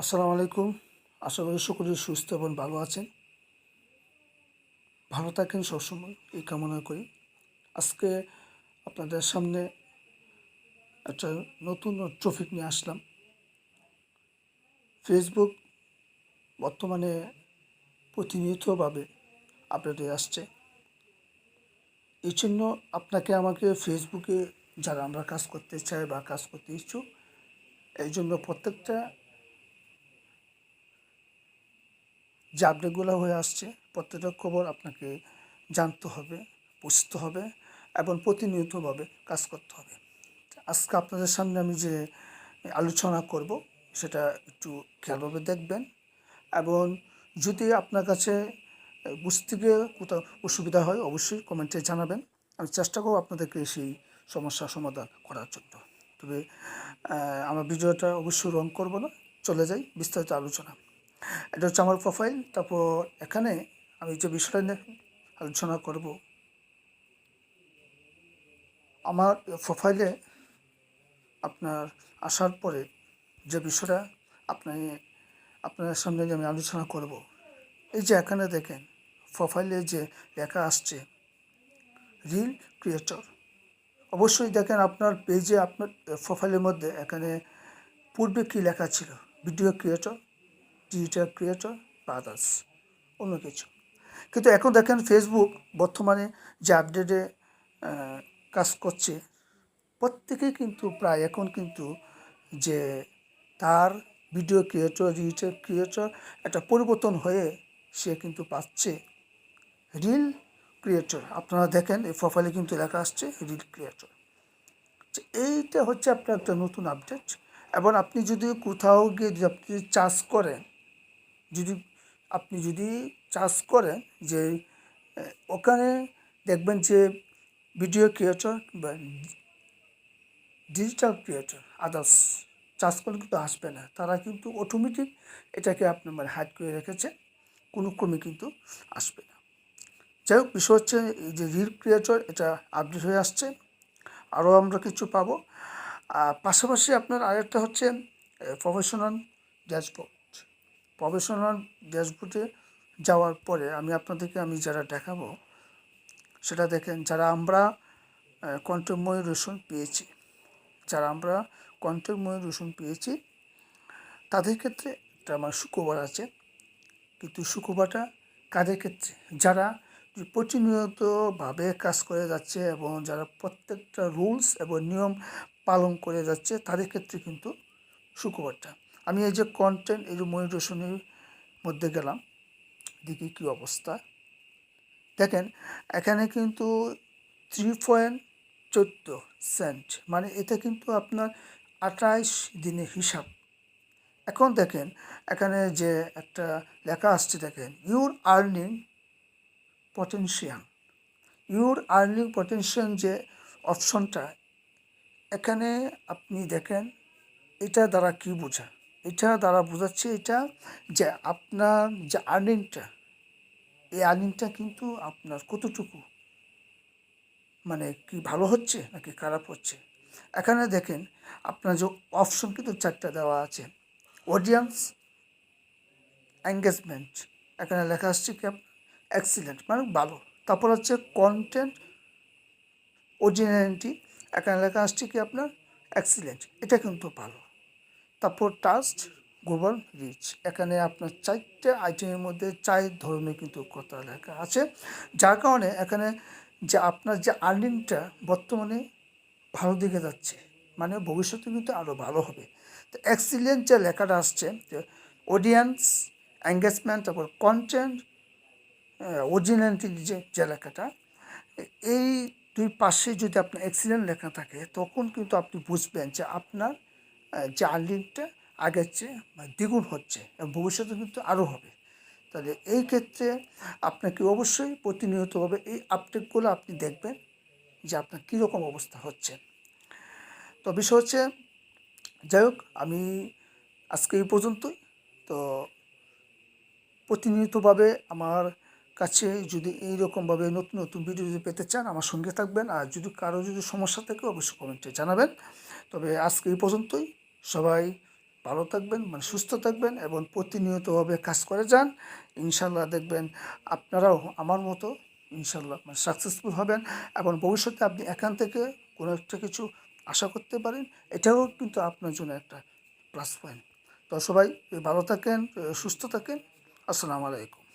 আসসালামু আলাইকুম। আশা করি সকলেই সুস্থ এবং ভালো আছেন। ভালো থাকেন সবসময় এই কামনা করি। আজকে আপনাদের সামনে একটা নতুন টপিক নিয়ে আসলাম। ফেসবুক বর্তমানে প্রতিনিয়তভাবে আপডেট হয়ে আসছে। এই জন্য আপনাকে আমাকে ফেসবুকে যারা আমরা কাজ করতে চাই বা কাজ করতে ইচ্ছুক, এই জন্য প্রত্যেকটা যে আপডেটগুলো হয়ে আসছে প্রত্যেকটা খবর আপনাকে জানতে হবে, বুঝতে হবে এবং প্রতিনিয়তভাবে কাজ করতে হবে। আজকে আপনাদের সামনে আমি যে আলোচনা করব সেটা একটু খেয়ালভাবে দেখবেন এবং যদি আপনার কাছে বুঝতে গিয়ে কোথাও অসুবিধা হয় অবশ্যই কমেন্টে জানাবেন। আমি চেষ্টা করব আপনাদেরকে সেই সমস্যার সমাধান করার জন্য। তবে আমার ভিডিওটা অবশ্যই রং করব না, চলে যাই বিস্তারিত আলোচনা। এটা হচ্ছে আমার প্রোফাইল। তারপর এখানে আমি যে বিষয়টা নিয়ে আলোচনা করব, আমার প্রোফাইলে আপনার আসার পরে যে বিষয়টা আপনার সামনে যে আমি আলোচনা করব, এই যে এখানে দেখেন প্রোফাইলে যে লেখা আসছে রিল ক্রিয়েটর। অবশ্যই দেখেন আপনার পেজে আপনার প্রোফাইলের মধ্যে এখানে পূর্বে কী লেখা ছিল, ভিডিও ক্রিয়েটর, ডিজিটাল ক্রিয়েটর বা আদার্স অন্য কিছু। কিন্তু এখন দেখেন ফেসবুক বর্তমানে যে আপডেটে কাজ করছে, প্রত্যেকেই কিন্তু প্রায় এখন কিন্তু যে তার ভিডিও ক্রিয়েটর, ডিজিটাল ক্রিয়েটর একটা পরিবর্তন হয়ে সে কিন্তু পাচ্ছে রিল ক্রিয়েটর। আপনারা দেখেন এই প্রোফাইলে কিন্তু লেখা আসছে রিল ক্রিয়েটর। এইটা হচ্ছে আপনার একটা নতুন আপডেট। এবং আপনি যদি কোথাও গিয়ে আপনি চার্জ করেন, যদি আপনি যদি চার্জ করেন যে ওখানে দেখবেন যে ভিডিও ক্রিয়েটর বা ডিজিটাল ক্রিয়েটর আদার্স চার্জ করলে কিন্তু আসবে না। তারা কিন্তু অটোমেটিক এটাকে আপনার হাইড করে রেখেছে, কোনো ক্রমে কিন্তু আসবে না। যাই হোক, বিষয় হচ্ছে এই যে রিল ক্রিয়েটর এটা আপডেট হয়ে আসছে, আরও আমরা কিছু পাবো। আর পাশাপাশি আপনার আরেকটা হচ্ছে প্রফেশনাল ড্যাশবোর্ড। প্রফেশনাল ড্যাশবোর্ডে যাওয়ার পরে আমি যারা দেখাবো সেটা দেখেন, যারা আমরা কন্টেন্ট মনিটাইজেশন পেয়েছি, তাদের ক্ষেত্রে একটা আমার সুখবর আছে। কিন্তু সুখবরটা কাদের ক্ষেত্রে? যারা প্রতিনিয়তভাবে কাজ করে যাচ্ছে এবং যারা প্রত্যেকটা রুলস এবং নিয়ম পালন করে যাচ্ছে, তাদের ক্ষেত্রে কিন্তু সুখবরটা। আমি এই যে কন্টেন্ট এই যে মনিটাইজেশনের মধ্যে গেলাম, দেখি কী অবস্থা। দেখেন এখানে কিন্তু 3.14 সেন্ট, মানে এটা কিন্তু আপনার 28 দিনের হিসাব। এখন দেখেন এখানে যে একটা লেখা আসছে, দেখেন ইউর আর্নিং পটেনশিয়াল যে অপশনটা, এখানে আপনি দেখেন এটা দ্বারা কী বোঝায়। এটা দ্বারা বোঝাচ্ছে এটা যে আপনার যে আর্নিংটা, এই আর্নিংটা কিন্তু আপনার কতটুকু, মানে কি ভালো হচ্ছে নাকি খারাপ হচ্ছে। এখানে দেখেন আপনার যে অপশন কিন্তু 4টা দেওয়া আছে। অডিয়েন্স এঙ্গেজমেন্ট, এখানে লেখা আসছে কি এক্সিলেন্ট, মানে ভালো। তারপর হচ্ছে কন্টেন্ট অরিজিনালিটি, এখানে লেখা আসছে কি আপনার এক্সিলেন্ট, এটা কিন্তু ভালো। তারপর ট্রাস্ট গ্লোবাল রিচ, এখানে আপনার 4টে আইটেমের মধ্যে 4 ধরনের কিন্তু কথা লেখা আছে, যার কারণে এখানে যে আপনার যে আর্নিংটা বর্তমানে ভালো দিকে যাচ্ছে, মানে ভবিষ্যতে কিন্তু আরও ভালো হবে। তো এক্সিলেন্ট যে লেখাটা আসছে, যে অডিয়েন্স এঙ্গেজমেন্ট, তারপর কন্টেন্ট অরিজিনালিটি যে লেখাটা, এই দুই পাশে যদি আপনার এক্সিলেন্ট লেখা থাকে, তখন কিন্তু আপনি বুঝবেন যে আপনার যে আর্নিংটা আগের চেয়ে দ্বিগুণ হচ্ছে এবং ভবিষ্যতে কিন্তু আরও হবে। তাহলে এই ক্ষেত্রে আপনাকে অবশ্যই প্রতিনিয়তভাবে এই আপডেটগুলো আপনি দেখবেন যে আপনার কীরকম অবস্থা হচ্ছে। তো বিষয় হচ্ছে, যাই হোক, আমি আজকে এই পর্যন্তই। তো প্রতিনিয়তভাবে আমার কাছে যদি এইরকমভাবে নতুন নতুন ভিডিও যদি পেতে চান, আমার সঙ্গে থাকবেন। আর যদি কারো যদি সমস্যা থাকে অবশ্যই কমেন্টে জানাবেন। তবে আজকে এই পর্যন্তই। সবাই ভালো থাকবেন, মানে সুস্থ থাকবেন এবং প্রতিনিয়তভাবে কাজ করে যান। ইনশাল্লাহ দেখবেন আপনারাও আমার মতো ইনশাল্লাহ মানে সাকসেসফুল হবেন এবং ভবিষ্যতে আপনি এখান থেকে কোনো একটা কিছু আশা করতে পারেন। এটাও কিন্তু আপনার জন্য একটা প্লাস পয়েন্ট। তো সবাই ভালো থাকেন, সুস্থ থাকেন। আসসালামু আলাইকুম।